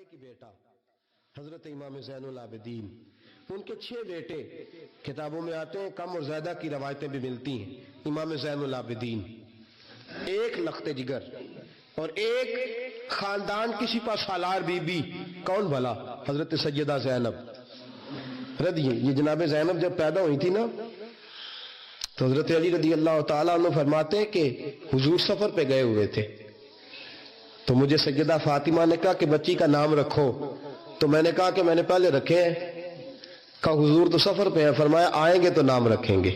ایک ہی بیٹا حضرت امام زین العابدین، ان کے 6 بیٹے کتابوں میں آتے ہیں، کم اور زیادہ کی روایتیں بھی ملتی ہیں۔ امام زین العابدین، ایک لخت جگر اور ایک خاندان کی سپہ سالار بی بی، کون بھلا؟ حضرت سیدہ زینب یہ جناب زینب جب پیدا ہوئی تھی نا تو حضرت علی رضی اللہ تعالیٰ عنہ فرماتے ہیں کہ حضور سفر پہ گئے ہوئے تھے، تو مجھے سیدہ فاطمہ نے کہا کہ بچی کا نام رکھو، تو میں نے کہا کہ میں نے پہلے رکھے ہیں، کہا حضور تو سفر پہ ہیں، فرمایا آئیں گے تو نام رکھیں گے،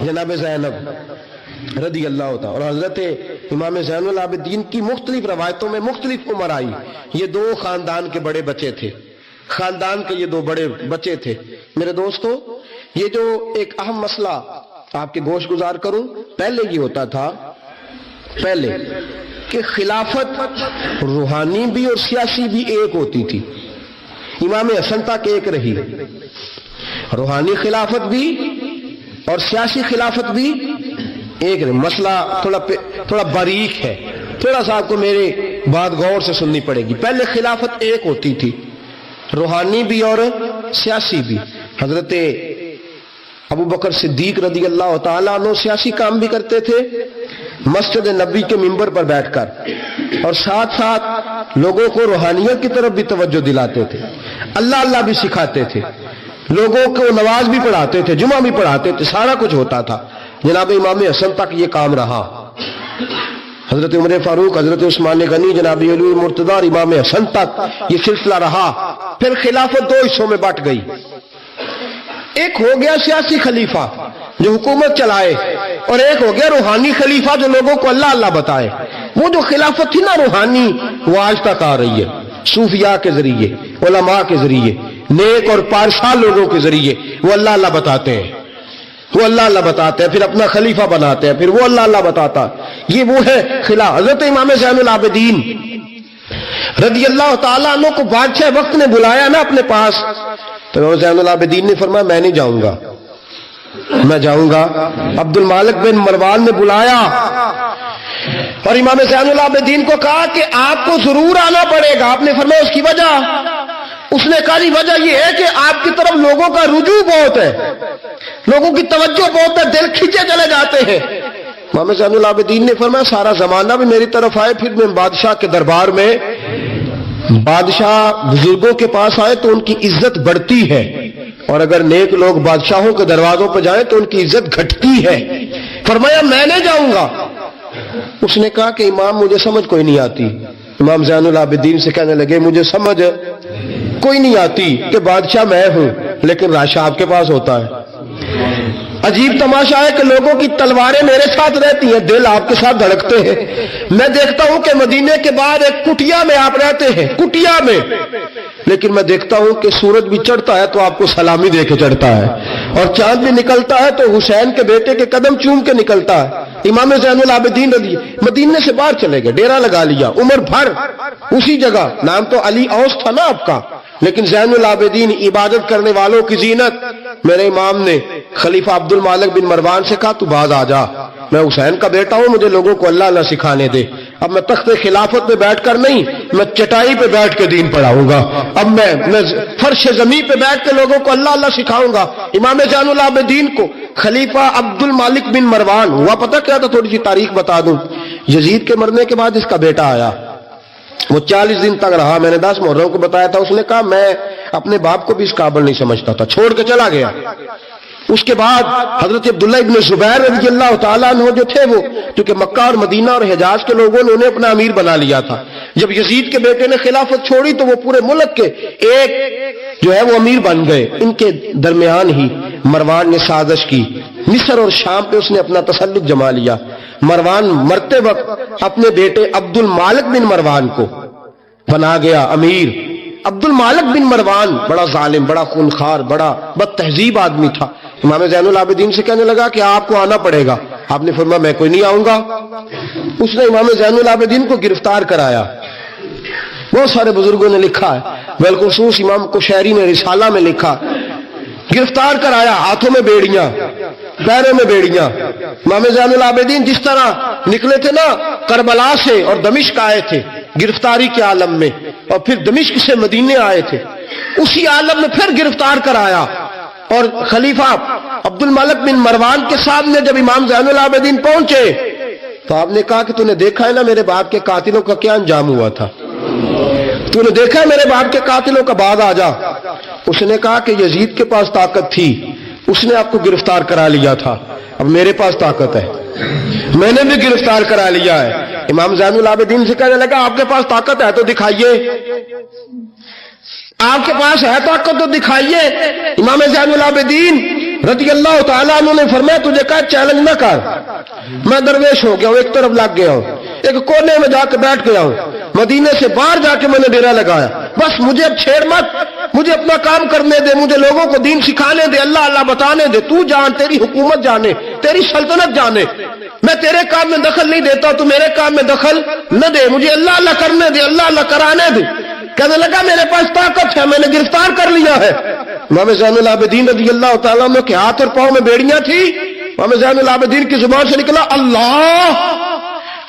جناب زینب رضی اللہ تعالیٰ۔ اور حضرت امام زین العابدین کی مختلف روایتوں میں مختلف عمر آئی، یہ 2 خاندان کے بڑے بچے تھے، خاندان کے یہ 2 بڑے بچے تھے۔ میرے دوستو، یہ جو ایک اہم مسئلہ آپ کے گوش گزار کروں، پہلے یہ ہوتا تھا پہلے کہ خلافت روحانی بھی اور سیاسی بھی ایک ہوتی تھی، امام حسن تک ایک رہی، روحانی خلافت بھی اور سیاسی خلافت بھی ایک رہی۔ مسئلہ تھوڑا باریک ہے، تھوڑا سا آپ کو میرے بات غور سے سننی پڑے گی۔ پہلے خلافت ایک ہوتی تھی، روحانی بھی اور سیاسی بھی۔ حضرت ابو بکر صدیق رضی اللہ تعالیٰ عنہ سیاسی کام بھی کرتے تھے مسجد نبی کے منبر پر بیٹھ کر، اور ساتھ ساتھ لوگوں کو روحانیت کی طرف بھی توجہ دلاتے تھے، اللہ بھی سکھاتے تھے، لوگوں کو نماز بھی پڑھاتے تھے، جمعہ بھی پڑھاتے تھے، سارا کچھ ہوتا تھا۔ جناب امام حسن تک یہ کام رہا، حضرت عمر فاروق، حضرت عثمان غنی، جناب علی مرتضیٰ اور امام حسن تک یہ سلسلہ رہا۔ پھر خلافت 2 حصوں میں بٹ گئی، ایک ہو گیا سیاسی خلیفہ جو حکومت چلائے، اور ایک ہو گیا روحانی خلیفہ جو لوگوں کو اللہ بتائے۔ وہ جو خلافت تھی نا روحانی، وہ آج تک آ رہی ہے، صوفیاء کے ذریعے، علماء کے ذریعے، نیک اور پارسا لوگوں کے ذریعے وہ اللہ بتاتے ہیں، وہ اللہ بتاتے ہیں، پھر اپنا خلیفہ بناتے ہیں، پھر وہ اللہ بتاتا ہے۔ یہ وہ ہے خلافت۔ حضرت امام زین العابدین رضی اللہ تعالیٰ عنہ کو بادشاہ وقت نے بلایا نا اپنے پاس، تو امام زین العابدین نے فرمایا میں نہیں جاؤں گا، میں جاؤں گا۔ عبد المالک بن مروان نے بلایا اور امام زین العابدین کو کہا کہ آپ کو ضرور آنا پڑے گا۔ آپ نے فرمایا اس کی وجہ؟ اس نے کہا جی وجہ یہ ہے کہ آپ کی طرف لوگوں کا رجوع بہت ہے، لوگوں کی توجہ بہت ہے، دل کھینچے چلے جاتے ہیں۔ امام زین العابدین نے فرمایا سارا زمانہ بھی میری طرف آئے، پھر میں بادشاہ کے دربار میں، بادشاہ بزرگوں کے پاس آئے تو ان کی عزت بڑھتی ہے، اور اگر نیک لوگ بادشاہوں کے دروازوں پہ جائیں تو ان کی عزت گھٹتی ہے۔ فرمایا میں نہیں جاؤں گا۔ اس نے کہا کہ امام مجھے سمجھ کوئی نہیں آتی۔ امام زین العابدین سے کہنے لگے مجھے سمجھ کوئی نہیں آتی کہ بادشاہ میں ہوں لیکن راشا آپ کے پاس ہوتا ہے۔ عجیب تماشا ہے کہ لوگوں کی تلواریں میرے ساتھ رہتی ہیں، دل آپ کے ساتھ دھڑکتے ہیں۔ میں دیکھتا ہوں کہ مدینے کے بعد ایک کٹیا میں آپ رہتے ہیں، کٹیا میں، لیکن میں دیکھتا ہوں کہ سورج بھی چڑھتا ہے تو آپ کو سلامی دے کے چڑھتا ہے، اور چاند بھی نکلتا ہے تو حسین کے بیٹے کے قدم چوم کے نکلتا ہے۔ امام زین العابدین رضی مدینے سے باہر چلے گئے، ڈیرا لگا لیا، عمر بھر اسی جگہ، نام تو علی اوس تھا نا آپ کا، لیکن زین العابدین عبادت کرنے والوں کی زینت۔ میرے امام نے خلیفہ عبد المالک بن مروان سے کہا تو باز آ جا، میں حسین کا بیٹا ہوں، مجھے لوگوں کو اللہ سکھانے دے۔ اب میں تخت خلافت پہ بیٹھ کر نہیں، میں چٹائی پہ بیٹھ کے دین پڑھاؤں گا، اب میں فرش زمین پہ بیٹھ کے لوگوں کو اللہ سکھاؤں گا۔ امام زین العابدین کو خلیفہ عبد المالک بن مروان ہوا پتہ کیا تھا؟ تھوڑی سی تاریخ بتا دوں۔ یزید کے مرنے کے بعد اس کا بیٹا آیا، وہ 40 دن تک رہا، میں نے 10 محرم کو بتایا تھا۔ اس نے کہا میں اپنے باپ کو بھی اس قابل نہیں سمجھتا تھا، چھوڑ کے چلا گیا۔ اس کے بعد حضرت عبداللہ ابن زبیر رضی اللہ تعالیٰ عنہ جو تھے، وہ کیونکہ مکہ اور مدینہ اور حجاز کے لوگوں نے انہیں اپنا امیر بنا لیا تھا، جب یزید کے بیٹے نے خلافت چھوڑی تو وہ پورے ملک کے ایک جو ہے وہ امیر بن گئے۔ ان کے درمیان ہی مروان نے سازش کی، مصر اور شام پہ اس نے اپنا تسلط جما لیا۔ مروان مرتے وقت اپنے بیٹے عبد المالک بن مروان کو بنا گیا امیر۔ عبد المالک بن مروان بڑا ظالم، بڑا خونخوار، بڑا بد تہذیب آدمی تھا۔ امام زین العابدین سے کہنے لگا کہ آپ کو آنا پڑے گا۔ آپ نے فرمایا میں کوئی نہیں آؤں گا۔ اس نے امام زین العابدین کو گرفتار کرایا۔ بہت سارے بزرگوں نے لکھا ہے، بالخصوص امام کشیری نے رسالہ میں لکھا، گرفتار کرایا، ہاتھوں میں بیڑیاں، پیروں میں بیڑیاں۔ امام زین العابدین جس طرح نکلے تھے نا کربلا سے اور دمشق آئے تھے گرفتاری کے عالم میں، اور پھر دمشق سے مدینے آئے تھے، اسی عالم میں پھر گرفتار کرایا، اور خلیفہ عبد الملک بن مروان کے سامنے جب امام زین العابدین پہنچے تو آپ نے کہا کہ تو نے دیکھا ہے نا میرے باپ کے قاتلوں کا کیا انجام ہوا تھا، تو نے دیکھا ہے میرے باپ کے قاتلوں کا، بعد آ جا۔ اس نے کہا کہ یزید کے پاس طاقت تھی، اس نے آپ کو گرفتار کرا لیا تھا، اب میرے پاس طاقت ہے، میں نے بھی گرفتار کرا لیا ہے۔ امام زین العابدین سے کہنے لگا آپ کے پاس طاقت ہے تو دکھائیے، آپ کے پاس ہے طاقت تو دکھائیے۔ امام زین العابدین رضی اللہ تعالیٰ عنہ نے فرمایا تجھے کہا چیلنج نہ کر، میں درویش ہو گیا ہوں، ایک طرف لگ گیا ہوں، ایک کونے میں جا کے بیٹھ گیا ہوں، مدینے سے باہر جا کے میں نے ڈیرا لگایا، بس مجھے اب چھیڑ مت، مجھے اپنا کام کرنے دے، مجھے لوگوں کو دین سکھانے دے، اللہ اللہ بتانے دے، تو جان، تیری حکومت جانے، تیری سلطنت جانے، میں تیرے کام میں دخل نہیں دیتا، تو میرے کام میں دخل نہ دے، مجھے اللہ اللہ کرنے دے، اللہ اللہ کرانے دے۔ کہنے لگا میرے پاس طاقت ہے، میں نے گرفتار کر لیا ہے۔ امام زین العابدین رضی اللہ تعالیٰ عنہ کے ہاتھ اور پاؤں میں بیڑیاں تھی، امام زین العابدین کی زبان سے نکلا اللہ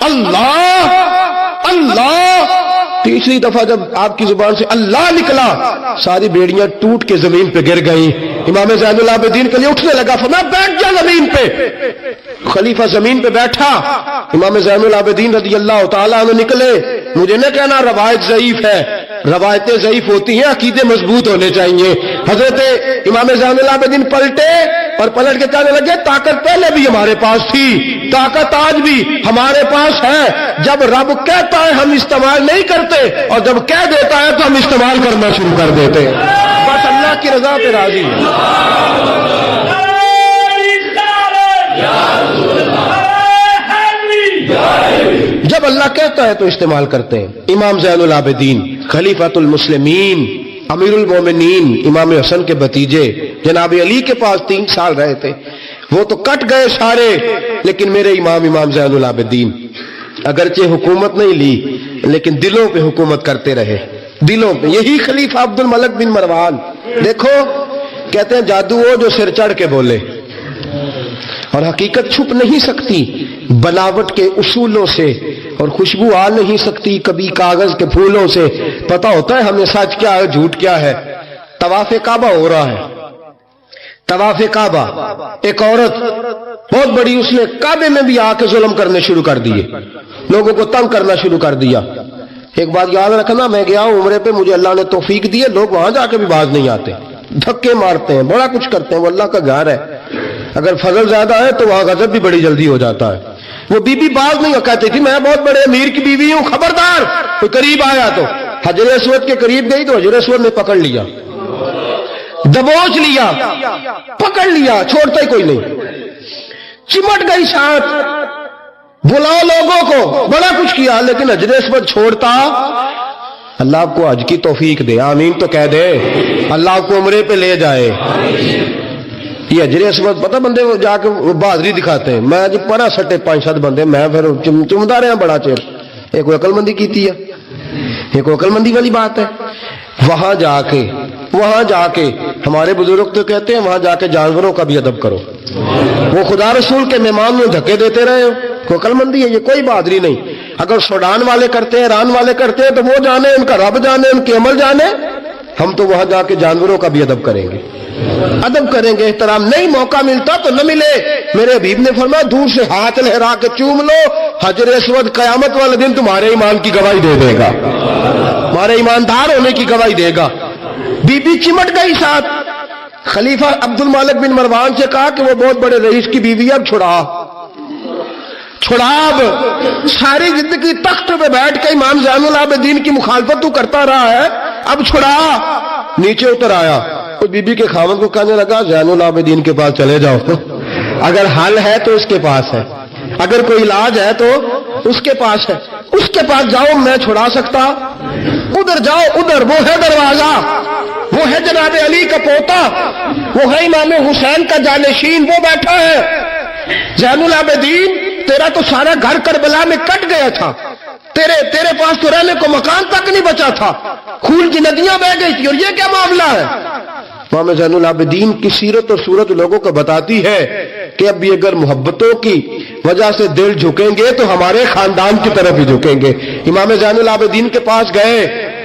اللہ اللہ۔ تیسری دفعہ جب آپ کی زبان سے اللہ نکلا ساری بیڑیاں ٹوٹ کے زمین پہ گر گئیں۔ امام زین العابدین کے لیے اٹھنے لگا، فرمایا بیٹھ جا زمین پہ۔ خلیفہ زمین پہ بیٹھا، امام زین العابدین رضی اللہ تعالیٰ عنہ نکلے۔ مجھے نہ کہنا روایت ضعیف ہے، روایتیں ضعیف ہوتی ہیں، عقیدے مضبوط ہونے چاہیے۔ حضرت امام زین العابدین پلٹے اور پلٹ کے کہنے لگے طاقت پہلے بھی ہمارے پاس تھی، طاقت آج بھی ہمارے پاس ہے، جب رب کہتا ہے ہم استعمال نہیں کرتے، اور جب کہہ دیتا ہے تو ہم استعمال کرنا شروع کر دیتے ہیں، بس اللہ کی رضا پہ راضی ہے۔ جب اللہ کہتا ہے تو استعمال کرتے ہیں۔ امام زین العابدین خلیفۃ المسلمین امیر المومنین امام حسن کے بھتیجے جناب علی کے پاس 3 سال رہے تھے، وہ تو کٹ گئے سارے، لیکن میرے امام زین العابدین اگرچہ حکومت نہیں لی لیکن دلوں پہ حکومت کرتے رہے، دلوں پہ۔ یہی خلیفہ عبد الملک بن مروان، دیکھو کہتے ہیں جادو وہ جو سر چڑھ کے بولے، اور حقیقت چھپ نہیں سکتی بناوٹ کے اصولوں سے، اور خوشبو آ نہیں سکتی کبھی کاغذ کے پھولوں سے، پتہ ہوتا ہے ہمیں سچ کیا ہے جھوٹ کیا ہے۔ طواف کعبہ ہو رہا ہے، طواف کعبہ، ایک عورت بہت بڑی، اس نے کعبے میں بھی آ کے ظلم کرنے شروع کر دیے، لوگوں کو تنگ کرنا شروع کر دیا۔ ایک بات یاد رکھنا، میں گیا ہوں عمرے پہ، مجھے اللہ نے توفیق دی ہے، لوگ وہاں جا کے بھی باز نہیں آتے، دھکے مارتے ہیں، بڑا کچھ کرتے ہیں، وہ اللہ کا گھر ہے، اگر فضل زیادہ ہے تو وہاں غضب بھی بڑی جلدی ہو جاتا ہے۔ وہ بی بی باز نہیں کہتی تھی میں بہت بڑے امیر کی بیوی ہوں، خبردار کوئی قریب آیا تو، حجر اسود کے قریب گئی تو حجر اسود نے پکڑ لیا، دبوچ لیا، پکڑ لیا، چھوڑتا ہی کوئی نہیں، چمٹ گئی ساتھ، بلاؤ لوگوں کو، بڑا کچھ کیا، لیکن حجر اسود چھوڑتا۔ اللہ آپ کو حج کی توفیق دے، آمین تو کہہ دے، اللہ آپ کو عمرے پہ لے جائے۔ یہ حجر اسود پتہ بندے جا کے بہادری دکھاتے ہیں، میں جی پڑا سٹے 5-7 بندے، میں پھر چمدا رہا بڑا چیر، ایک کوئی عقل مندی کیتی ہے، یہ کوئی عقل مندی والی بات ہے۔ وہاں جا کے ہمارے بزرگ تو کہتے ہیں وہاں جا کے جانوروں کا بھی ادب کرو، وہ خدا رسول کے مہمان میں دھکے دیتے رہے ہو، کوئی عقل مندی ہے، یہ کوئی بہادری نہیں۔ اگر سوڈان والے کرتے ہیں، ایران والے کرتے ہیں تو وہ جانے، ان کا رب جانے، ان کے عمل جانے، ہم تو وہاں جا کے جانوروں کا بھی ادب کریں گے، ادب کریں گے، احترام۔ نہیں موقع ملتا تو نہ ملے، میرے حبیب نے فرمایا دور سے ہاتھ لہرا کے چوم لو، حجر اسود قیامت والے دن تمہارے ایمان کی گواہی دے دے گا، تمہارے ایماندار ہونے کی گواہی دے گا۔ بی بی چمٹ گئی ساتھ، خلیفہ عبد الملک بن مروان سے کہا کہ وہ بہت بڑے رئیس کی بیوی، اب چھڑا اب ساری زندگی تخت پہ بیٹھ کے امام زین العابدین کی مخالفت تو کرتا رہا ہے، اب چھڑا۔ نیچے اتر آیا، بی بی کے خاوند کو کہنے لگا زین العابدین کے پاس چلے جاؤ، اگر حل ہے تو اس کے پاس ہے، اگر کوئی علاج ہے تو اس کے پاس ہے، اس کے پاس جاؤ، میں چھڑا سکتا، ادھر جاؤ، ادھر وہ ہے دروازہ، وہ ہے جناب علی کا پوتا، وہ ہے امام حسین کا جانشین، وہ بیٹھا ہے۔ زین العابدین تیرا تو سارا گھر کربلا میں کٹ گیا تھا، تیرے پاس تو رہنے کو مکان تک نہیں بچا تھا، خون کی ندیاں بہ گئی تھی، اور یہ کیا معاملہ ہے؟ امام زین العابدین کی سیرت اور صورت لوگوں کو بتاتی ہے کہ اب بھی اگر محبتوں کی وجہ سے دل جھکیں گے تو ہمارے خاندان کی طرف ہی جھکیں گے۔ امام زین العابدین کے پاس گئے،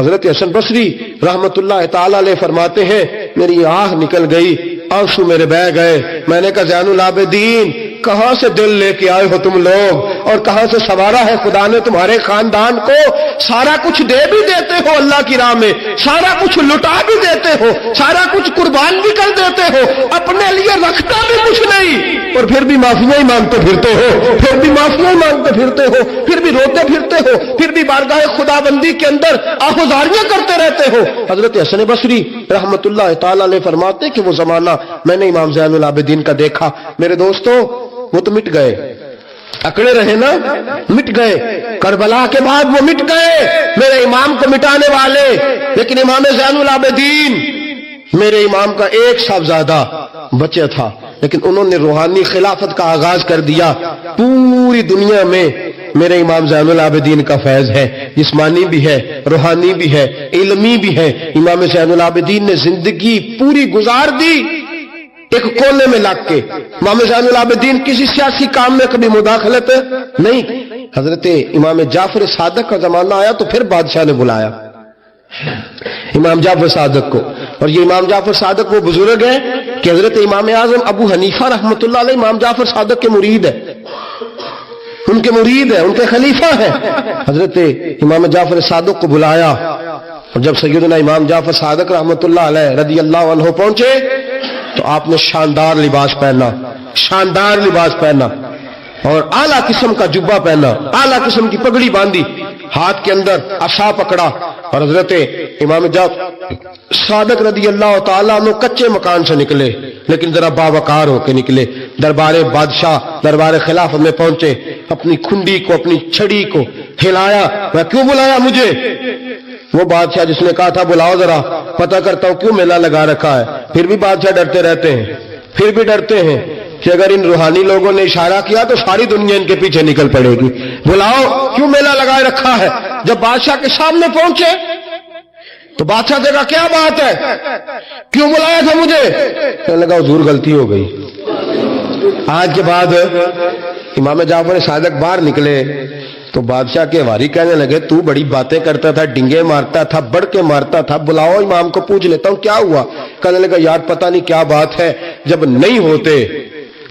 حضرت حسن بصری رحمتullah تعالی علیہ فرماتے ہیں میری آہ نکل گئی، آنسو میرے بہہ گئے. میں نے کہا زین العابدین کہاں سے دل لے کے آئے ہو تم لوگ، اور کہاں سے سنوارا ہے خدا نے تمہارے خاندان کو؟ سارا کچھ دے بھی دیتے ہو اللہ کی راہ میں، سارا کچھ لٹا بھی دیتے ہو، سارا کچھ قربان بھی کر دیتے ہو، اپنے لیے رکھتا بھی کچھ نہیں، اور پھر بھی معافیاں ہی مانگتے پھرتے ہو، پھر بھی معافیاں ہی مانگتے پھرتے ہو، پھر بھی روتے پھرتے ہو، پھر بھی بارگاہ خدا بندی کے اندر آہوزاریاں کرتے رہتے ہو. حضرت حسن بصری رحمتullah تعالی علیہ فرماتے کہ وہ زمانہ میں نے امام زین العابدین کا دیکھا. میرے دوستو وہ تو مٹ گئے، اکڑے رہے نا، مٹ گئے. کربلا کے بعد وہ مٹ گئے میرے امام کو مٹانے والے، لیکن امام زین العابدین میرے امام کا ایک صاحبزادہ بچہ تھا، لیکن انہوں نے روحانی خلافت کا آغاز کر دیا. پوری دنیا میں میرے امام زین العابدین کا فیض ہے، جسمانی بھی ہے، روحانی بھی ہے، علمی بھی ہے. امام زین العابدین نے زندگی پوری گزار دی ایک کونے میں لگ کے. امام زین العابدین کسی سیاسی کام میں کبھی مداخلت نہیں. حضرت امام جعفر صادق کا زمانہ آیا تو پھر بادشاہ نے بلایا امام جعفر صادق کو، اور یہ امام جعفر صادق وہ بزرگ ہے کہ حضرت امام اعظم ابو حنیفہ رحمۃ اللہ علیہ امام جعفر صادق کے مرید ہے، ان کے مرید ہے، ان کے خلیفہ ہیں. حضرت امام جعفر صادق کو بلایا، اور جب سیدنا امام جعفر صادق رحمۃ اللہ علیہ رضی اللہ عنہ پہنچے تو آپ نے شاندار لباس پہنا، شاندار لباس پہنا، اور اعلیٰ قسم کا جبہ پہنا، اعلیٰ قسم کی پگڑی باندھی، ہاتھ کے اندر عصا پکڑا. اور حضرت امام جعفر صادق رضی اللہ تعالیٰ عنہ کچے مکان سے نکلے، لیکن ذرا باوقار ہو کے نکلے. دربار بادشاہ، دربار خلافت میں پہنچے، اپنی کھنڈی کو، اپنی چھڑی کو ہلایا. میں کیوں بلایا مجھے؟ وہ بادشاہ جس نے کہا تھا بلاؤ ذرا پتہ کرتا ہوں کیوں میلہ لگا رکھا ہے. پھر بھی بادشاہ ڈرتے رہتے ہیں، پھر بھی ڈرتے ہیں کہ اگر ان روحانی لوگوں نے اشارہ کیا تو ساری دنیا ان کے پیچھے نکل پڑے گی. بلاؤ کیوں میلہ لگائے رکھا ہے؟ جب بادشاہ کے سامنے پہنچے تو بادشاہ سے کہا کیا بات ہے، کیوں بلایا تھا مجھے؟ کہنے لگا حضور غلطی ہو گئی. آج کے بعد امام جعفر صادق باہر نکلے تو بادشاہ کے واری کہنے لگے تو بڑی باتیں کرتا تھا، ڈنگے مارتا تھا، بڑھ کے مارتا تھا، بلاؤ امام کو پوچھ لیتا ہوں کیا ہوا. کہنے لگا یار پتہ نہیں کیا بات ہے، جب نہیں ہوتے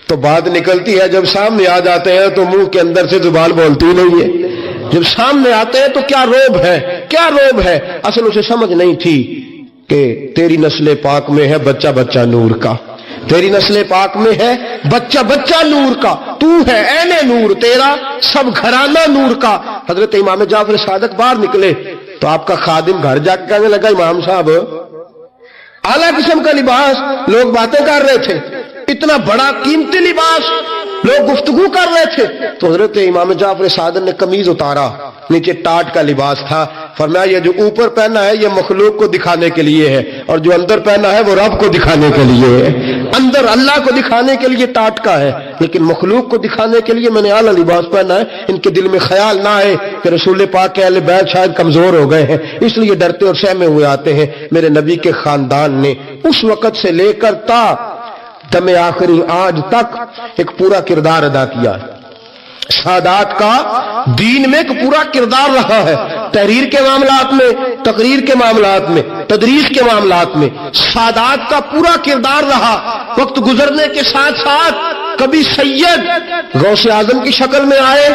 تو بات نکلتی ہے، جب سامنے آ جاتے ہیں تو منہ کے اندر سے زبان بولتی نہیں ہے. جب سامنے آتے ہیں تو کیا روب ہے، کیا روب ہے. اصل اسے سمجھ نہیں تھی کہ تیری نسل پاک میں ہے بچہ بچہ نور کا، تیری نسل پاک میں ہے بچہ بچہ نور کا، تو ہے عین نور، تیرا سب گھرانہ نور کا. حضرت امام جعفر صادق باہر نکلے تو آپ کا خادم گھر جا کے کہنے لگا امام صاحب اعلیٰ قسم کا لباس، لوگ باتیں کر رہے تھے، اتنا بڑا قیمتی لباس، لوگ گفتگو کر رہے تھے. تو حضرت امام جعفر صادق نے قمیض اتارا، نیچے ٹاٹ کا لباس تھا. فرمایا یہ جو اوپر پہنا ہے یہ مخلوق کو دکھانے کے لیے ہے، اور جو اندر پہنا ہے وہ رب کو دکھانے کے لیے ہے. اندر اللہ کو دکھانے کے لیے ٹاٹ کا ہے، لیکن مخلوق کو دکھانے کے لیے میں نے اعلیٰ لباس پہنا ہے. ان کے دل میں خیال نہ آئے کہ رسول پاک کے اہل بیت شاید کمزور ہو گئے ہیں، اس لیے ڈرتے اور سہمے ہوئے آتے ہیں. میرے نبی کے خاندان نے اس وقت سے لے کر تا دم آخری آج تک ایک پورا کردار ادا کیا ہے. سادات کا دین میں ایک پورا کردار رہا ہے. تحریر کے معاملات میں، تقریر کے معاملات میں، تدریس کے معاملات میں سادات کا پورا کردار رہا. وقت گزرنے کے ساتھ ساتھ کبھی سید غوث اعظم کی شکل میں آئے،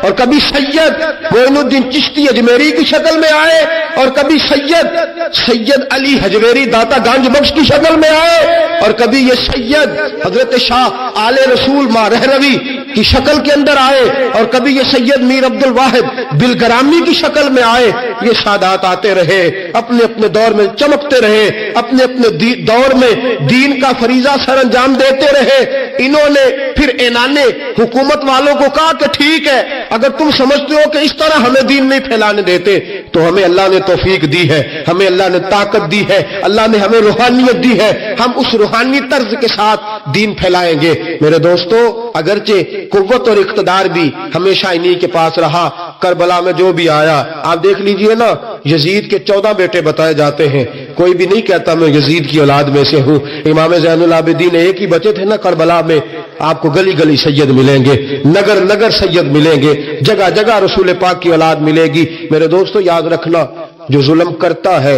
اور کبھی سید معین الدین چشتی اجمیری کی شکل میں آئے، اور کبھی سید علی حجویری داتا گنج بخش کی شکل میں آئے، اور کبھی یہ سید حضرت شاہ آل رسول ماں رہروی کی شکل کے اندر آئے، اور کبھی یہ سید میر عبد الواحد بلگرامی کی شکل میں آئے. یہ سادات آتے رہے، اپنے اپنے دور میں چمکتے رہے، اپنے اپنے دور میں دین کا فریضہ سر انجام دیتے رہے. انہوں نے پھر اعلان حکومت والوں کو کہا کہ ٹھیک ہے اگر تم سمجھتے ہو کہ اس طرح ہمیں دین نہیں پھیلانے دیتے تو ہمیں اللہ نے توفیق دی ہے، ہمیں اللہ نے طاقت دی ہے، اللہ نے ہمیں روحانیت دی ہے، ہم اس روحانی طرز کے ساتھ دین پھیلائیں گے. میرے دوستو اگرچہ قوت اور اقتدار بھی ہمیشہ انہی کے پاس رہا. کربلا میں جو بھی آیا آپ دیکھ لیجئے نا، یزید کے 14 بیٹے بتائے جاتے ہیں، کوئی بھی نہیں کہتا میں یزید کی اولاد میں سے ہوں. امام زین العابدین ایک ہی بچے تھے نا کربلا میں. آپ کو گلی گلی سید ملیں گے، نگر نگر سید ملیں گے، جگہ جگہ رسول پاک کی اولاد ملے گی. میرے دوستو یاد رکھنا جو ظلم کرتا ہے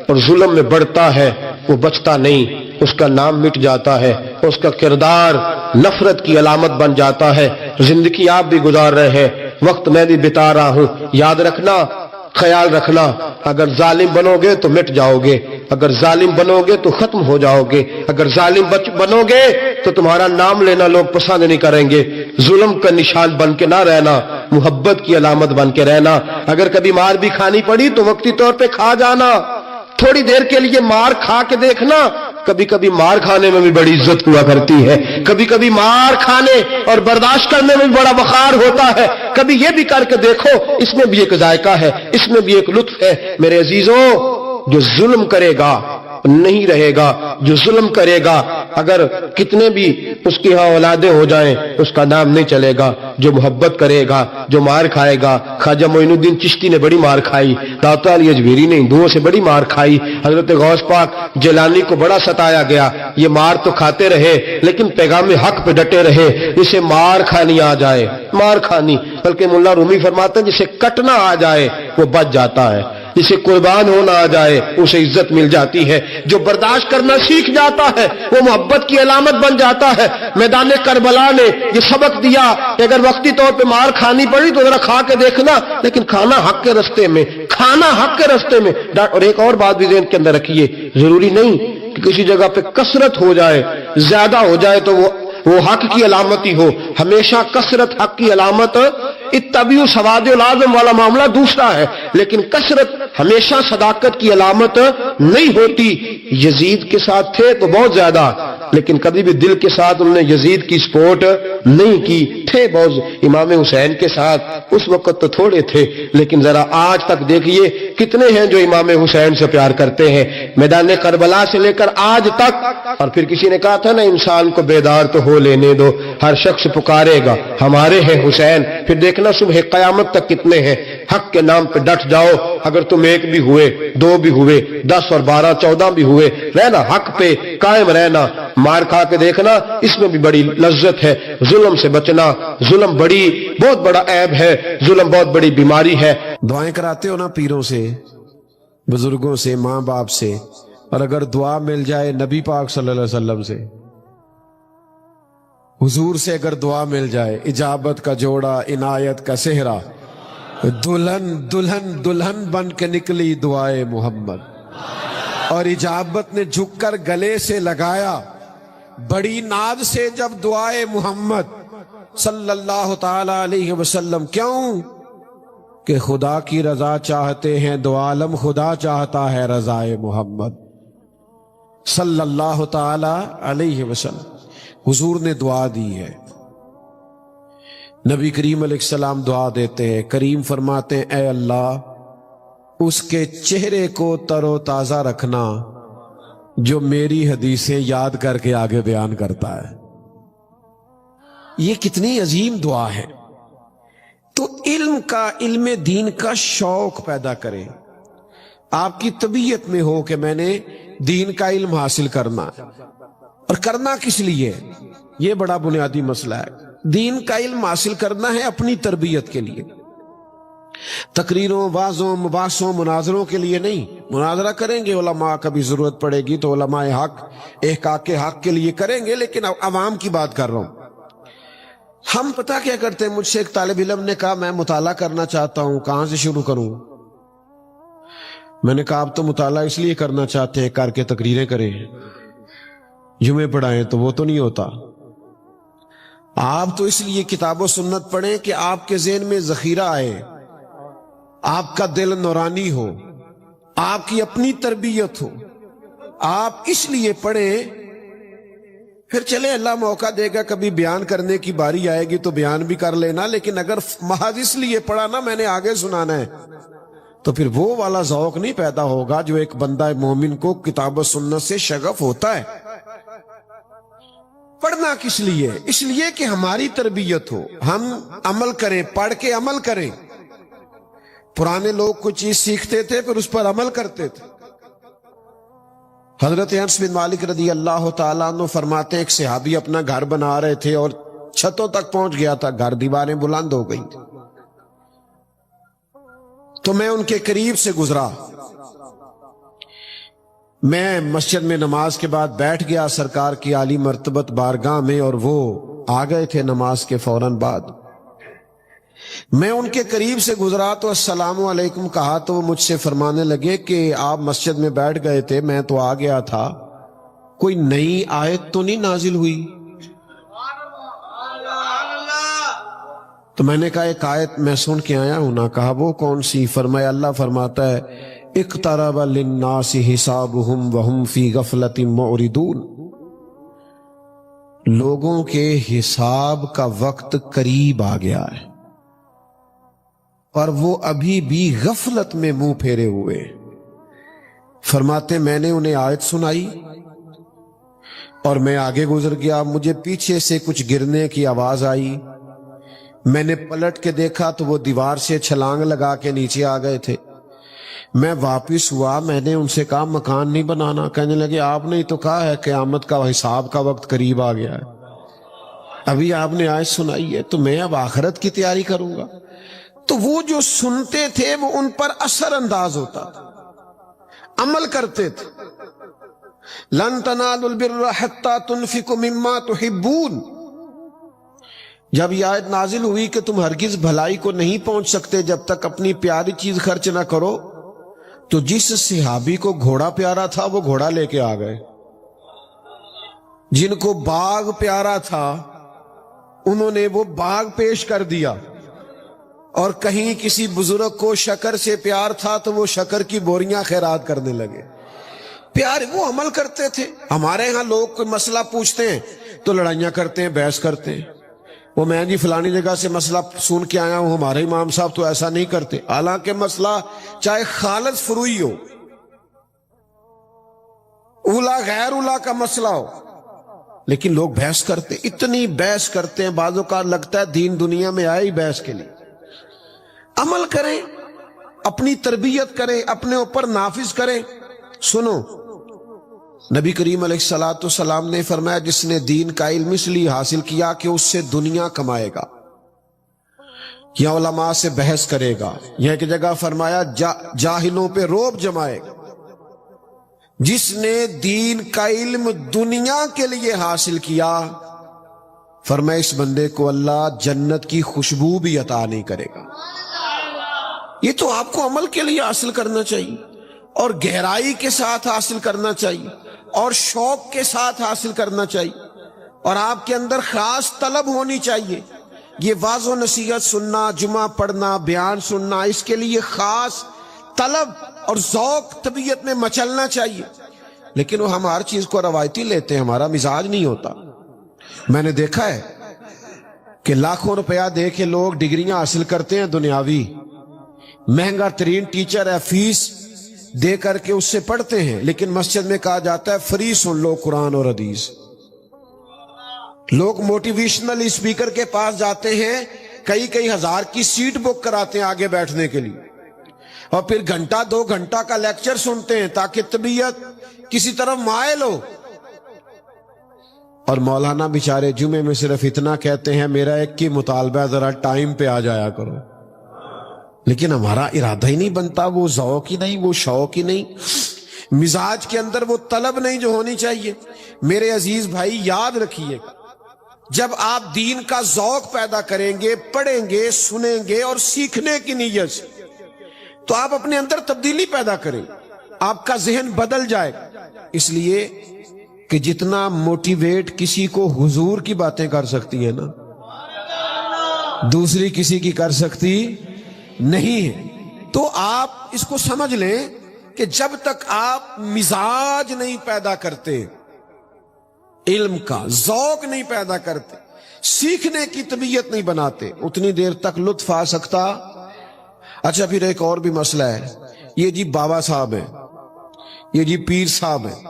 اور ظلم میں بڑھتا ہے وہ بچتا نہیں، اس کا نام مٹ جاتا ہے، اس کا کردار نفرت کی علامت بن جاتا ہے۔ زندگی آپ بھی گزار رہے ہیں، وقت میں بھی بتا رہا ہوں، یاد رکھنا، خیال رکھنا، اگر ظالم بنو گے تو مٹ جاؤ گے، اگر ظالم بنو گے تو ختم ہو جاؤ گے، اگر ظالم بنو گے تو تمہارا نام لینا لوگ پسند نہیں کریں گے۔ ظلم کا نشان بن کے نہ رہنا، محبت کی علامت بن کے رہنا۔ اگر کبھی مار بھی کھانی پڑی تو وقتی طور پہ کھا جانا، تھوڑی دیر کے لیے مار کھا کے دیکھنا، کبھی کبھی مار کھانے میں بھی بڑی عزت ہوا کرتی ہے، کبھی کبھی مار کھانے اور برداشت کرنے میں بھی بڑا وقار ہوتا ہے۔ کبھی یہ بھی کر کے دیکھو، اس میں بھی ایک ذائقہ ہے، اس میں بھی ایک لطف ہے۔ میرے عزیزوں، جو ظلم کرے گا نہیں رہے گا، جو ظلم کرے گا اگر کتنے بھی اس کی ہاں اولادیں ہو جائیں اس کا نام نہیں چلے گا۔ جو محبت کرے گا، جو مار کھائے گا، خواجہ معین الدین چشتی نے بڑی مار کھائی، داتا علی اجمیری نے ہندوؤں سے بڑی مار کھائی، حضرت غوث پاک جیلانی کو بڑا ستایا گیا، یہ مار تو کھاتے رہے لیکن پیغام حق پہ ڈٹے رہے۔ جسے مار کھانی آ جائے، مار کھانی، بلکہ ملا رومی فرماتے ہیں جسے کٹنا آ جائے وہ بچ جاتا ہے، جسے قربان ہونا آ جائے اسے عزت مل جاتی ہے۔ جو برداشت کرنا سیکھ جاتا ہے وہ محبت کی علامت بن جاتا ہے۔ میدان کربلا نے یہ سبق دیا کہ اگر وقتی طور پہ مار کھانی پڑی تو ذرا کھا کے دیکھنا، لیکن کھانا حق کے رستے میں، کھانا حق کے رستے میں۔ اور ایک اور بات بھی ذہن کے اندر رکھیے، ضروری نہیں کہ کسی جگہ پہ کثرت ہو جائے، زیادہ ہو جائے تو وہ حق کی علامت ہی ہو۔ ہمیشہ کثرت حق کی علامت، اتبعوا سواد العظم والا معاملہ دوسرا ہے، لیکن کثرت ہمیشہ صداقت کی علامت نہیں ہوتی۔ یزید کے ساتھ تھے تو بہت زیادہ، لیکن کبھی بھی دل کے ساتھ انہوں نے یزید کی سپورٹ نہیں کی، تھے بہت امام حسین کے ساتھ، اس وقت تو تھوڑے تھے، لیکن ذرا آج تک دیکھیے کتنے ہیں جو امام حسین سے پیار کرتے ہیں، میدان کربلا سے لے کر آج تک۔ اور پھر کسی نے کہا تھا نا، انسان کو بیدار تو ہو لینے دو، ہر شخص پکارے گا ہمارے ہیں حسین۔ پھر دیکھنا صبح قیامت تک کتنے ہیں۔ حق کے نام پہ ڈٹ جاؤ، اگر تم ایک بھی ہوئے، دو بھی ہوئے، 10 اور 12 14 بھی ہوئے، رہنا حق پہ قائم رہنا۔ مار کھا کے دیکھنا، اس میں بھی بڑی لذت ہے۔ ظلم سے بچنا، ظلم بہت بڑا عیب ہے، ظلم بہت بڑی بیماری ہے۔ دعائیں کراتے ہو نا پیروں سے، بزرگوں سے، ماں باپ سے، اور اگر دعا مل جائے نبی پاک صلی اللہ علیہ وسلم سے، حضور سے اگر دعا مل جائے، اجابت کا جوڑا، عنایت کا صحرا، دلہن دلہن دلہن بن کے نکلی دعائے محمد، اور اجابت نے جھک کر گلے سے لگایا بڑی ناز سے جب دعائے محمد صلی اللہ تعالی علیہ وسلم۔ کیوں کہ خدا کی رضا چاہتے ہیں، دو عالم خدا چاہتا ہے رضائے محمد صلی اللہ تعالی علیہ وسلم۔ حضور نے دعا دی ہے، نبی کریم علیہ السلام دعا دیتے ہیں، کریم فرماتے ہیں اے اللہ اس کے چہرے کو تر و تازہ رکھنا جو میری حدیثیں یاد کر کے آگے بیان کرتا ہے۔ یہ کتنی عظیم دعا ہے۔ تو علم دین کا شوق پیدا کریں، آپ کی طبیعت میں ہو کہ میں نے دین کا علم حاصل کرنا، اور کرنا کس لیے، یہ بڑا بنیادی مسئلہ ہے۔ دین کا علم حاصل کرنا ہے اپنی تربیت کے لیے، تقریروں، وعظوں، مباحثوں، مناظروں کے لیے نہیں۔ مناظرہ کریں گے علماء، کبھی ضرورت پڑے گی تو علماء حق احقاق حق کے لیے کریں گے، لیکن عوام کی بات کر رہا ہوں۔ ہم پتہ کیا کرتے ہیں، مجھ سے ایک طالب علم نے کہا میں مطالعہ کرنا چاہتا ہوں، کہاں سے شروع کروں؟ میں نے کہا آپ تو مطالعہ اس لیے کرنا چاہتے ہیں کر کے تقریریں کریں، جمعے پڑھائیں، تو وہ تو نہیں ہوتا۔ آپ تو اس لیے کتاب و سنت پڑھیں کہ آپ کے ذہن میں ذخیرہ آئے، آپ کا دل نورانی ہو، آپ کی اپنی تربیت ہو، آپ اس لیے پڑھیں۔ پھر چلے اللہ موقع دے گا، کبھی بیان کرنے کی باری آئے گی تو بیان بھی کر لینا، لیکن اگر محض اس لیے پڑھا نا میں نے آگے سنانا ہے، تو پھر وہ والا ذوق نہیں پیدا ہوگا جو ایک بندہ مومن کو کتاب و سنت سے شغف ہوتا ہے۔ پڑھنا کس لیے؟ اس لیے کہ ہماری تربیت ہو، ہم عمل کریں، پڑھ کے عمل کریں۔ پرانے لوگ کوئی چیز سیکھتے تھے پھر اس پر عمل کرتے تھے۔ حضرت انس بن مالک رضی اللہ تعالیٰ عنہ فرماتے ہیں ایک صحابی اپنا گھر بنا رہے تھے اور چھتوں تک پہنچ گیا تھا، گھر دیواریں بلند ہو گئی تھی، تو میں ان کے قریب سے گزرا میں مسجد میں نماز کے بعد بیٹھ گیا سرکار کی عالی مرتبت بارگاہ میں، اور وہ آ گئے تھے نماز کے فوراً بعد۔ میں ان کے قریب سے گزرا تو السلام علیکم کہا تو وہ مجھ سے فرمانے لگے کہ آپ مسجد میں بیٹھ گئے تھے، میں تو آ گیا تھا، کوئی نئی آیت تو نہیں نازل ہوئی؟ تو میں نے کہا ایک آیت میں سن کے آیا ہوں نا۔ کہا وہ کون سی؟ فرمایا اللہ فرماتا ہے اقترب للناس حسابهم وهم فی غفلۃ معرضون، لوگوں کے حساب کا وقت قریب آ گیا ہے اور وہ ابھی بھی غفلت میں منہ پھیرے ہوئے۔ فرماتے میں نے انہیں آیت سنائی اور میں آگے گزر گیا، مجھے پیچھے سے کچھ گرنے کی آواز آئی، میں نے پلٹ کے دیکھا تو وہ دیوار سے چھلانگ لگا کے نیچے آ گئے تھے۔ میں واپس ہوا، میں نے ان سے کہا مکان نہیں بنانا۔ کہنے لگے آپ نے تو کہا ہے قیامت کا حساب کا وقت قریب آ گیا ہے، ابھی آپ نے آیت سنائی ہے تو میں اب آخرت کی تیاری کروں گا۔ تو وہ جو سنتے تھے وہ ان پر اثر انداز ہوتا تھا، عمل کرتے تھے۔ لن تنالوا البر حتى تنفقوا مما تحبون، جب یہ آیت نازل ہوئی کہ تم ہرگز بھلائی کو نہیں پہنچ سکتے جب تک اپنی پیاری چیز خرچ نہ کرو، تو جس صحابی کو گھوڑا پیارا تھا وہ گھوڑا لے کے آ گئے، جن کو باغ پیارا تھا انہوں نے وہ باغ پیش کر دیا، اور کہیں کسی بزرگ کو شکر سے پیار تھا تو وہ شکر کی بوریاں خیرات کرنے لگے۔ پیار وہ عمل کرتے تھے۔ ہمارے ہاں لوگ کوئی مسئلہ پوچھتے ہیں تو لڑائیاں کرتے ہیں، بحث کرتے ہیں، وہ میں جی فلانی جگہ سے مسئلہ سن کے آیا ہوں، ہمارے امام صاحب تو ایسا نہیں کرتے، حالانکہ مسئلہ چاہے خالص فروئی ہو، اولا غیر اولا کا مسئلہ ہو، لیکن لوگ بحث کرتے، اتنی بحث کرتے ہیں، بعضوں کا لگتا ہے دین دنیا میں آئے ہی بحث کے لیے۔ عمل کریں، اپنی تربیت کریں، اپنے اوپر نافذ کریں۔ سنو، نبی کریم علیہ السلام نے فرمایا جس نے دین کا علم اس لیے حاصل کیا کہ اس سے دنیا کمائے گا یا علماء سے بحث کرے گا، یا ایک جگہ فرمایا جاہلوں پہ رعب جمائے گا۔ جس نے دین کا علم دنیا کے لیے حاصل کیا، فرمایا اس بندے کو اللہ جنت کی خوشبو بھی عطا نہیں کرے گا۔ یہ تو آپ کو عمل کے لیے حاصل کرنا چاہیے، اور گہرائی کے ساتھ حاصل کرنا چاہیے، اور شوق کے ساتھ حاصل کرنا چاہیے، اور آپ کے اندر خاص طلب ہونی چاہیے۔ یہ واعظ و نصیحت سننا، جمعہ پڑھنا، بیان سننا، اس کے لیے خاص طلب اور ذوق طبیعت میں مچلنا چاہیے۔ لیکن وہ ہم ہر چیز کو روایتی لیتے ہیں، ہمارا مزاج نہیں ہوتا۔ میں نے دیکھا ہے کہ لاکھوں روپیہ دے کے لوگ ڈگریاں حاصل کرتے ہیں دنیاوی، مہنگا ترین ٹیچر ہے، فیس دے کر کے اس سے پڑھتے ہیں، لیکن مسجد میں کہا جاتا ہے فری سن لو قرآن اور حدیث۔ لوگ موٹیویشنل اسپیکر کے پاس جاتے ہیں، کئی ہزار کی سیٹ بک کراتے ہیں آگے بیٹھنے کے لیے، اور پھر گھنٹہ 2 گھنٹہ کا لیکچر سنتے ہیں تاکہ طبیعت کسی طرف مائل ہو۔ اور مولانا بیچارے جمعے میں صرف اتنا کہتے ہیں میرا ایک ہی مطالبہ ہے، ذرا ٹائم پہ آ جایا کرو، لیکن ہمارا ارادہ ہی نہیں بنتا، وہ ذوق ہی نہیں، وہ شوق ہی نہیں، مزاج کے اندر وہ طلب نہیں جو ہونی چاہیے۔ میرے عزیز بھائی یاد رکھیے، جب آپ دین کا ذوق پیدا کریں گے، پڑھیں گے، سنیں گے اور سیکھنے کی نیت سے، تو آپ اپنے اندر تبدیلی پیدا کریں، آپ کا ذہن بدل جائے گا۔ اس لیے کہ جتنا موٹیویٹ کسی کو حضور کی باتیں کر سکتی ہے نا، دوسری کسی کی کر سکتی نہیں ہے۔ تو آپ اس کو سمجھ لیں کہ جب تک آپ مزاج نہیں پیدا کرتے، علم کا ذوق نہیں پیدا کرتے، سیکھنے کی طبیعت نہیں بناتے، اتنی دیر تک لطف آ سکتا۔ اچھا پھر ایک اور بھی مسئلہ ہے، یہ جی بابا صاحب ہیں، یہ جی پیر صاحب ہیں،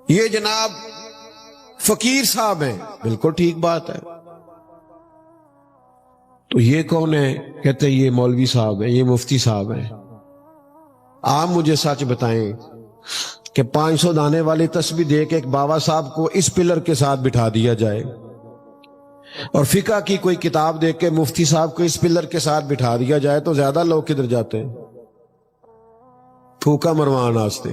یہ جناب فقیر صاحب ہیں، بالکل ٹھیک بات ہے، تو یہ کون ہے؟ کہتے ہیں یہ مولوی صاحب ہیں، یہ مفتی صاحب ہیں۔ آپ مجھے سچ بتائیں کہ 500 دانے والی تسبیح دے کے ایک بابا صاحب کو اس پلر کے ساتھ بٹھا دیا جائے، اور فقہ کی کوئی کتاب دے کے مفتی صاحب کو اس پلر کے ساتھ بٹھا دیا جائے، تو زیادہ لوگ کدھر جاتے ہیں؟ پھوکا مروان واسطے۔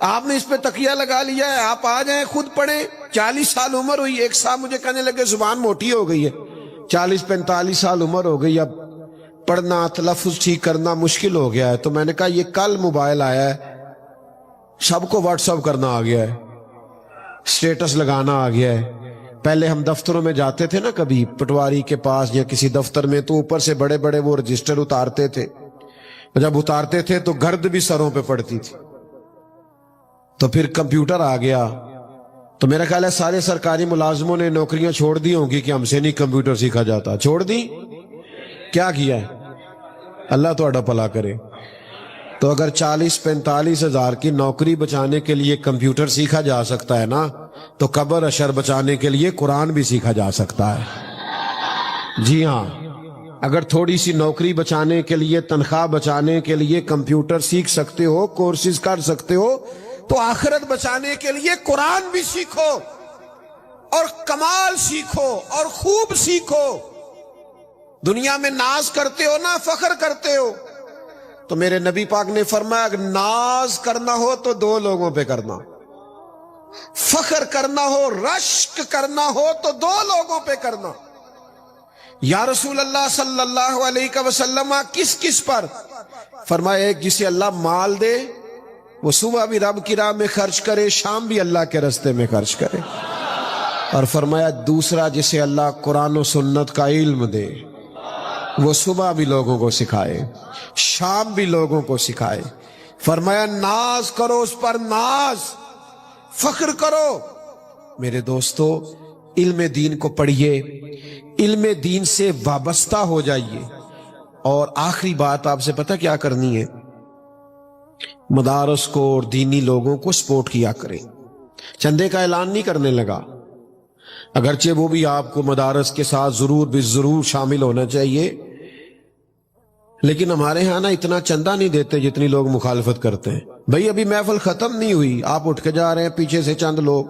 آپ نے اس پہ تکیہ لگا لیا ہے، آپ آ جائیں خود پڑھیں. 40 سال عمر ہوئی. ایک صاحب مجھے کہنے لگے زبان موٹی ہو گئی ہے، 40-45 سال عمر ہو گئی، اب پڑھنا تلفظ ٹھیک کرنا مشکل ہو گیا ہے. تو میں نے کہا یہ کل موبائل آیا ہے، سب کو واٹس ایپ کرنا آ گیا ہے، سٹیٹس لگانا آ گیا ہے. پہلے ہم دفتروں میں جاتے تھے نا، کبھی پٹواری کے پاس یا کسی دفتر میں، تو اوپر سے بڑے بڑے وہ رجسٹر اتارتے تھے. جب اتارتے تھے تو گرد بھی سروں پہ پڑتی تھی. تو پھر کمپیوٹر آ گیا، تو میرا خیال ہے سارے سرکاری ملازموں نے نوکریاں چھوڑ دی ہوں گی کہ ہم سے نہیں کمپیوٹر سیکھا جاتا. چھوڑ دی؟ کیا کیا ہے؟ اللہ تہاڈا بھلا کرے. تو اگر 40-45 ہزار کی نوکری بچانے کے لیے کمپیوٹر سیکھا جا سکتا ہے نا، تو قبر اشر بچانے کے لیے قرآن بھی سیکھا جا سکتا ہے. جی ہاں، اگر تھوڑی سی نوکری بچانے کے لیے، تنخواہ بچانے کے لیے کمپیوٹر سیکھ سکتے ہو، کورسز کر سکتے ہو، تو آخرت بچانے کے لیے قرآن بھی سیکھو اور کمال سیکھو اور خوب سیکھو. دنیا میں ناز کرتے ہو نا، فخر کرتے ہو، تو میرے نبی پاک نے فرمایا اگر ناز کرنا ہو تو 2 لوگوں پہ کرنا، فخر کرنا ہو، رشک کرنا ہو تو 2 لوگوں پہ کرنا. یا رسول اللہ صلی اللہ علیہ وسلم کس کس پر؟ فرمایا ایک جسے اللہ مال دے، وہ صبح بھی رب کی راہ میں خرچ کرے، شام بھی اللہ کے راستے میں خرچ کرے. اور فرمایا دوسرا جسے اللہ قرآن و سنت کا علم دے، وہ صبح بھی لوگوں کو سکھائے، شام بھی لوگوں کو سکھائے. فرمایا ناز کرو اس پر، ناز، فخر کرو. میرے دوستو، علم دین کو پڑھیے، علم دین سے وابستہ ہو جائیے. اور آخری بات آپ سے پتہ کیا کرنی ہے؟ مدارس کو اور دینی لوگوں کو سپورٹ کیا کریں. چندے کا اعلان نہیں کرنے لگا، اگرچہ وہ بھی آپ کو مدارس کے ساتھ ضرور شامل ہونا چاہیے، لیکن ہمارے ہاں نا اتنا چندہ نہیں دیتے جتنی لوگ مخالفت کرتے ہیں. بھئی ابھی محفل ختم نہیں ہوئی، آپ اٹھ کے جا رہے ہیں، پیچھے سے چند لوگ.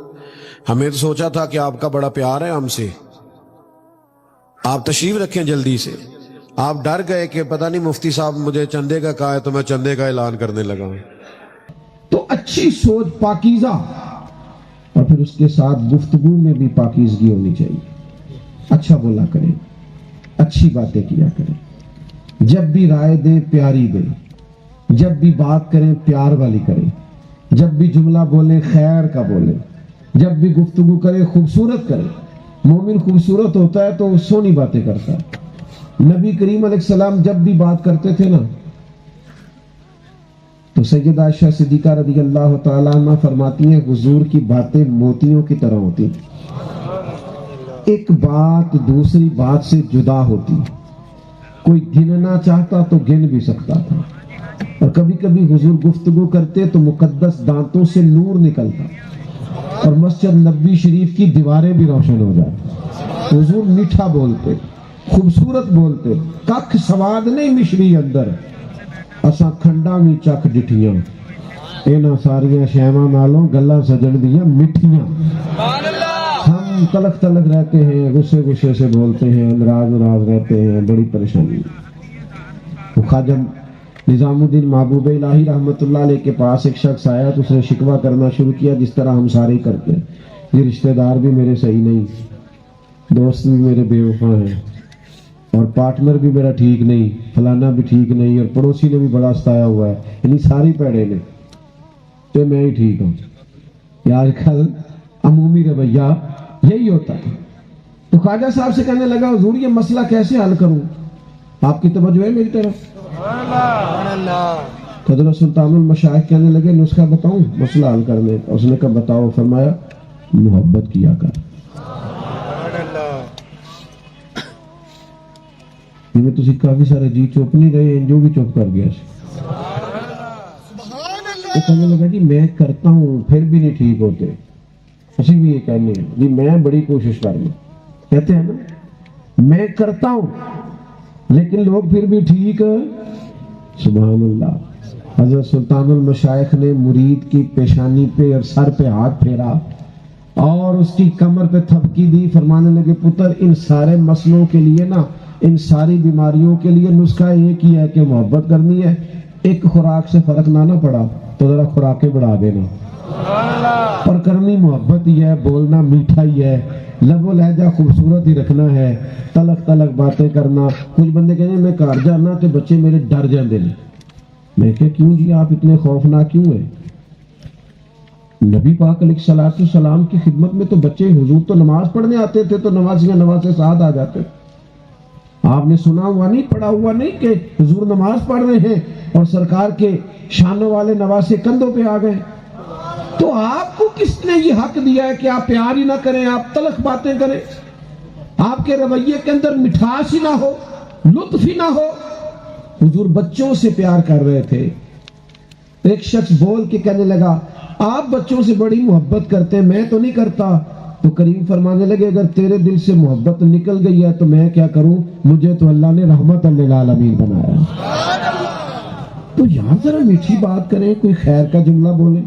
ہمیں تو سوچا تھا کہ آپ کا بڑا پیار ہے ہم سے، آپ تشریف رکھیں جلدی سے. آپ ڈر گئے کہ پتہ نہیں مفتی صاحب مجھے چندے کا کہا ہے تو میں چندے کا اعلان کرنے لگا ہوں. تو اچھی سوچ پاکیزہ، اور پھر اس کے ساتھ گفتگو میں بھی پاکیزگی ہونی چاہیے. اچھا بولا کریں، اچھی باتیں کیا کریں، جب بھی رائے دیں پیاری دیں، جب بھی بات کریں پیار والی کریں، جب بھی جملہ بولیں خیر کا بولیں، جب بھی گفتگو کریں خوبصورت کریں. مومن خوبصورت ہوتا ہے تو وہ سونی باتیں کرتا ہے. نبی کریم علیہ السلام جب بھی بات کرتے تھے نا، تو سیدہ عائشہ صدیقہ رضی اللہ تعالیٰ عنہ فرماتی ہیں حضور کی باتیں موتیوں کی طرح ہوتی، ایک بات دوسری بات سے جدا ہوتی، کوئی گننا چاہتا تو گن بھی سکتا تھا. اور کبھی کبھی حضور گفتگو کرتے تو مقدس دانتوں سے نور نکلتا اور مسجد نبوی شریف کی دیواریں بھی روشن ہو جاتی. حضور میٹھا بولتے، خوبصورت بولتے، ککھ سواد نہیں مشری اندر، اساں کھنڈا بھی چک ڈٹھیاں، اینا ساریاں شیواں نالوں گلاں سجن دیاں مٹھیاں. ہم تلک تلک رہتے ہیں، غصے غصے سے بولتے ہیں، ناراض رہتے ہیں، بڑی پریشانی. خواجہ نظام الدین محبوب الہی رحمت اللہ علیہ کے پاس ایک شخص آیا تو اس نے شکوہ کرنا شروع کیا جس طرح ہم سارے کرتے ہیں. یہ رشتہ دار بھی میرے صحیح نہیں، دوست بھی میرے بے وفا ہیں، اور پارٹنر بھی میرا ٹھیک نہیں، فلانا بھی ٹھیک نہیں، اور پڑوسی نے بھی بڑا ستایا ہوا ہے، یعنی ساری پیڑے نے، تو میں ہی ٹھیک ہوں. آج کل عمومی رویہ یہی ہوتا ہے. تو خواجہ صاحب سے کہنے لگا حضور یہ مسئلہ کیسے حل کروں؟ آپ کی توجہ ہے میری طرف؟ حضرت سلطان المشائخ کہنے لگے نسخہ بتاؤں مسئلہ حل کرنے کا؟ اس نے کہا بتاؤ. فرمایا محبت کیا کر. میں تسی کافی سارے جی چپ نہیں رہے، جو بھی چپ کر گیا. وہ کہنے لگا جی میں کرتا ہوں پھر بھی نہیں ٹھیک ہوتے. اسی بھی یہ کہنے ہیں جی میں بڑی کوشش کر لوں، کہتے ہیں نا میں کرتا ہوں لیکن لوگ پھر بھی ٹھیک. سبحان اللہ. حضرت سلطان المشائخ نے مرید کی پیشانی پہ اور سر پہ ہاتھ پھیرا اور اس کی کمر پہ تھپکی دی. فرمانے لگے پتر ان سارے مسئلوں کے لیے نا، ان ساری بیماریوں کے لیے نسخہ ایک ہی ہے کہ محبت کرنی ہے. ایک خوراک سے فرق نہ پڑا تو ذرا خوراکیں بڑھا دینا. پر کرنی محبت ہی ہے, بولنا میٹھا ہی ہے, لب و لہجہ خوبصورت ہی رکھنا ہے, تلک تلک باتیں کرنا. کچھ بندے کہتے ہیں میں گھر جانا تو بچے میرے ڈر جاندے نے. میں کہ کیوں جی آپ اتنے خوفناک کیوں ہیں؟ نبی پاک علیہ الصلوۃ والسلام کی خدمت میں تو بچے, حضور تو نماز پڑھنے آتے تھے تو نمازیاں نماز سے ساتھ آ جاتے. آپ نے سنا ہوا نہیں, پڑھا ہوا نہیں کہ حضور نماز پڑھ رہے ہیں اور سرکار کے شانوں والے نواسے کندھوں پہ آ گئے. تو آپ کو کس نے یہ حق دیا ہے کہ آپ پیار ہی نہ کریں, آپ تلخ باتیں کریں, آپ کے رویے کے اندر مٹھاس ہی نہ ہو, لطف ہی نہ ہو؟ حضور بچوں سے پیار کر رہے تھے. ایک شخص بول کے کہنے لگا آپ بچوں سے بڑی محبت کرتے ہیں, میں تو نہیں کرتا. تو کریم فرمانے لگے اگر تیرے دل سے محبت نکل گئی ہے تو میں کیا کروں, مجھے تو اللہ نے رحمت للعالمین بنایا. تو یار ذرا میٹھی بات کریں, کوئی خیر کا جملہ بولیں.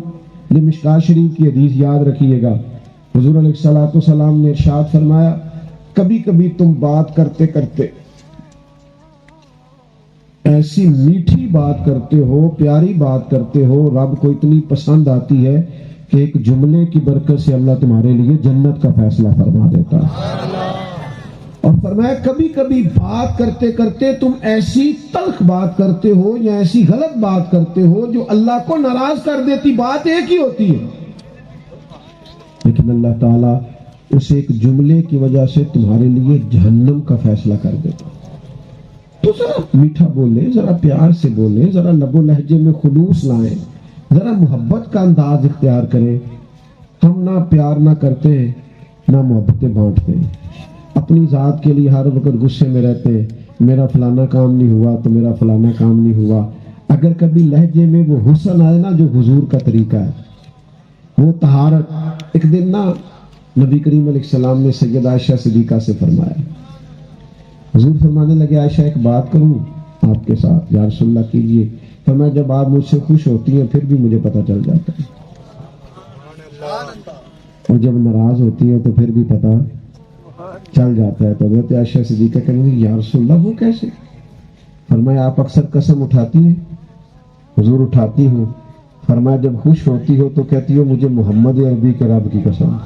یہ مشکات شریف کی حدیث یاد رکھیے گا. حضور علیہ الصلوۃ والسلام نے ارشاد فرمایا کبھی کبھی تم بات کرتے کرتے ایسی میٹھی بات کرتے ہو, پیاری بات کرتے ہو, رب کو اتنی پسند آتی ہے کہ ایک جملے کی برکت سے اللہ تمہارے لیے جنت کا فیصلہ فرما دیتا ہے. اور فرمایا کبھی کبھی بات کرتے کرتے تم ایسی تلخ بات کرتے ہو یا ایسی غلط بات کرتے ہو جو اللہ کو ناراض کر دیتی. بات ایک ہی ہوتی ہے لیکن اللہ تعالیٰ اس ایک جملے کی وجہ سے تمہارے لیے جہنم کا فیصلہ کر دیتا. تو ذرا میٹھا بولیں, ذرا پیار سے بولیں, ذرا لب و لہجے میں خلوص لائیں, ذرا محبت کا انداز اختیار کریں. ہم نہ پیار نہ کرتے ہیں نہ محبتیں بانٹتے ہیں, اپنی ذات کے لیے ہر وقت غصے میں رہتے ہیں. میرا فلانا کام نہیں ہوا تو میرا فلانا کام نہیں ہوا. اگر کبھی لہجے میں وہ حسن آئے نا جو حضور کا طریقہ ہے, وہ طہارت. ایک دن نا نبی کریم علیہ السلام نے سیدہ عائشہ صدیقہ سے فرمایا, حضور فرمانے لگے عائشہ ایک بات کروں آپ کے ساتھ؟ یا رسول اللہ کیجیے. فرمایا جب آپ مجھ سے خوش ہوتی ہیں پھر بھی مجھے پتہ چل جاتا ہے, اور جب ناراض ہوتی ہے تو پھر بھی پتہ چل جاتا ہے. تو حضرت عائشہ صدیقہ کہیں گے یا رسول اللہ وہ کیسے؟ فرمایا آپ اکثر قسم اٹھاتی ہیں؟ حضور اٹھاتی ہوں. فرمایا جب خوش ہوتی ہو تو کہتی ہو مجھے محمد عربی کے رب کی قسم.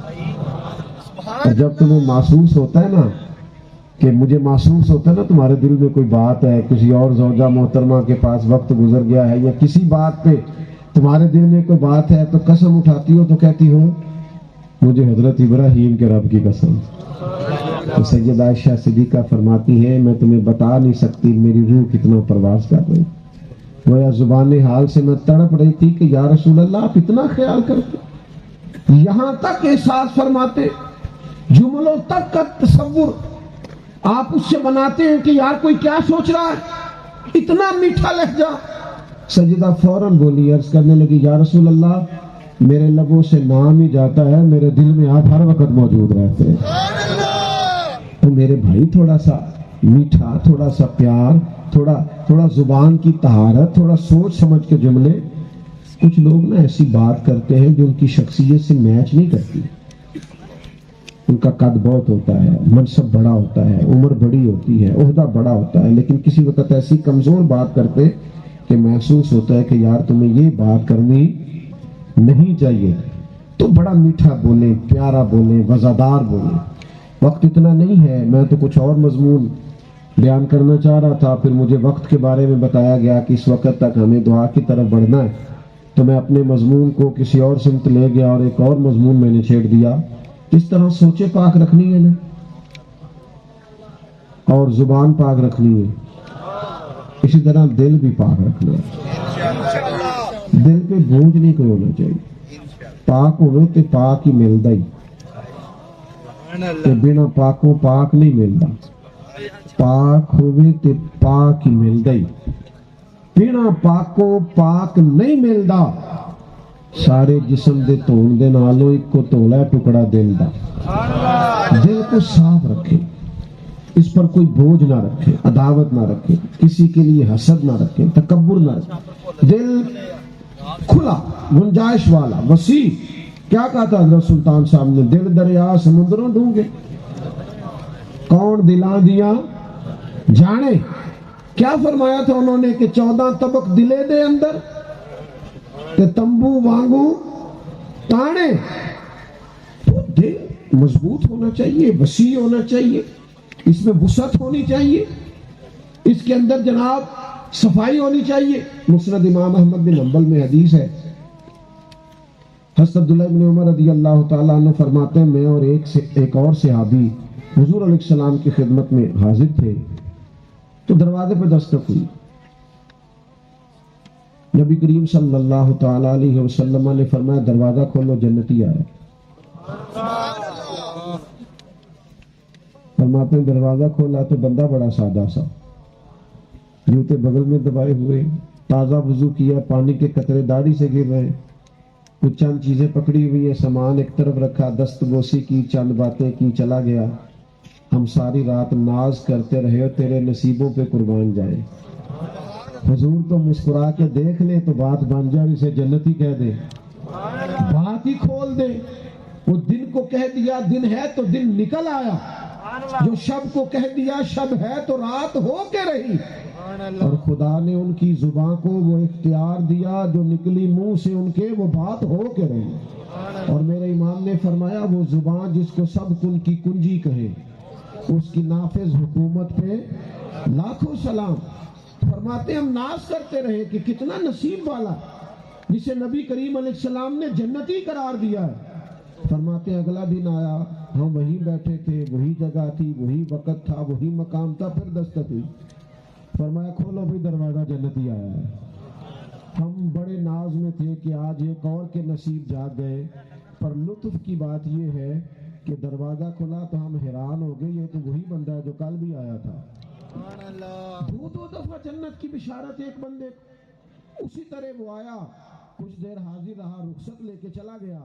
اور جب تمہیں محسوس ہوتا ہے نا کہ مجھے محسوس ہوتا ہے نا تمہارے دل میں کوئی بات ہے, کسی اور زوجہ محترمہ کے پاس وقت گزر گیا ہے یا کسی بات پہ تمہارے دل میں کوئی بات ہے تو قسم اٹھاتی ہو تو کہتی ہو مجھے حضرت ابراہیم کے رب کی قسم. تو سیدہ عائشہ صدیقہ فرماتی ہیں میں تمہیں بتا نہیں سکتی میری روح کتنا پرواز کر رہی. گویا زبان حال سے میں تڑپ رہی تھی کہ یا رسول اللہ آپ اتنا خیال کرتے, یہاں تک احساس فرماتے, جملوں تک کا تصور آپ اس سے بناتے ہیں کہ یار کوئی کیا سوچ رہا ہے, اتنا میٹھا لہجہ. سیدہ فوراً بولی, عرض کرنے لگی یا رسول اللہ میرے لبوں سے نام ہی جاتا ہے, میرے دل میں آپ ہر وقت موجود رہتے ہیں. تو میرے بھائی تھوڑا سا میٹھا, تھوڑا سا پیار, تھوڑا زبان کی طہارت, تھوڑا سوچ سمجھ کے جملے. کچھ لوگ نا ایسی بات کرتے ہیں جو ان کی شخصیت سے میچ نہیں کرتی. ان کا قد بہت ہوتا ہے, منصب بڑا ہوتا ہے, عمر بڑی ہوتی ہے, عہدہ بڑا ہوتا ہے, لیکن کسی وقت ایسی کمزور بات کرتے کہ محسوس ہوتا ہے کہ یار تمہیں یہ بات کرنی نہیں چاہیے. تو بڑا میٹھا بولیں, پیارا بولیں, وزادار بولیں. وقت اتنا نہیں ہے, میں تو کچھ اور مضمون بیان کرنا چاہ رہا تھا, پھر مجھے وقت کے بارے میں بتایا گیا کہ اس وقت تک ہمیں دعا کی طرف بڑھنا ہے, تو میں اپنے مضمون کو کسی اور سمت لے گیا اور ایک اور مضمون میں نے چھیڑ دیا. اس طرح سوچے پاک رکھنی ہے نا, اور زبان پاک رکھنی ہے, اسی طرح دل بھی پاک رکھنا ہے. دل پہ بوجھ نہیں کوئی ہونا چاہیے. پاک ہوئے تو پاک ہی ملتا ہی, بنا پاکوں پاک نہیں ملتا. پاک ہوئے تے پاک ہی ملتا ہی, بنا پاکوں پاک نہیں ملتا. سارے جسم دے دھون دے نالوں ایک کو تولا ٹکڑا دل دا. دل کو صاف رکھے, اس پر کوئی بوجھ نہ رکھے, عداوت نہ رکھے, کسی کے لیے حسد نہ رکھے, تکبر نہ رکھے. دل کھلا, گنجائش والا, وسیع. کیا کہا تھا حضرت سلطان صاحب نے, دل دریا سمندروں ڈونگے, کون دلاں دیاں جانے. کیا فرمایا تھا انہوں نے کہ 14 طبق دلے دے اندر تے تمبو وانگو تانے. تو دل مضبوط ہونا چاہیے، وسیع ہونا چاہیے، اس میں وسعت ہونی چاہیے، اس کے اندر جناب صفائی ہونی چاہیے. مسند امام احمد بن حنبل میں حدیث ہے، حضرت عبداللہ بن عمر رضی اللہ تعالیٰ عنہ فرماتے ہیں میں اور ایک اور صحابی حضور علیہ السلام کی خدمت میں حاضر تھے تو دروازے پہ دستک ہوئی. نبی کریم صلی اللہ تعالیٰ علیہ وسلم نے فرمایا دروازہ کھولو، جنتی آیا. فرماتے ہیں دروازہ کھولا تو بندہ بڑا سادہ سا، جوتے بغل میں دبائے ہوئے، تازہ وضو کیا، پانی کے قطرے داڑھی سے گر رہے، کچھ چند چیزیں پکڑی ہوئی ہیں، سامان ایک طرف رکھا، دست بوسی کی، چند باتیں کی، چلا گیا. ہم ساری رات ناز کرتے رہے اور تیرے نصیبوں پہ قربان جائے. حضور تو مسکرا کے دیکھ لے تو بات بن جائے، اسے جنتی کہہ دے، بات ہی کھول دے. وہ دن کو کہہ دیا دن ہے تو دن نکل آیا، جو شب کو کہہ دیا شب ہے تو رات ہو کے رہی. اور خدا نے ان کی زبان کو وہ اختیار دیا، جو نکلی منہ سے ان کے وہ بات ہو کے رہی. اور میرے امام نے فرمایا وہ زبان جس کو سب کن کی کنجی کہے، اس کی نافذ حکومت پہ لاکھوں سلام. فرماتے ہم ناز کرتے رہے کہ کتنا نصیب والا جسے نبی کریم علیہ السلام نے جنتی قرار دیا ہے. فرماتے اگلا دن آیا، ہم وہیں بیٹھے تھے، وہی جگہ تھی، وہی وقت تھا، وہی مقام تھا. پھر دستک ہوئی، فرمایا کھولو بھی، دروازہ جنتی آیا ہے. ہم بڑے ناز میں تھے کہ آج ایک اور کے نصیب جاگ گئے، پر لطف کی بات یہ ہے کہ دروازہ کھلا تو ہم حیران ہو گئے، یہ تو وہی بندہ ہے جو کل بھی آیا تھا. دو دفعہ جنت کی بشارت ایک بندے، اسی طرح وہ آیا، کچھ دیر حاضر رہا، رخصت لے کے چلا گیا.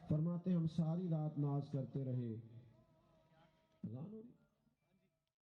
فرماتے ہم ساری رات ناز کرتے رہے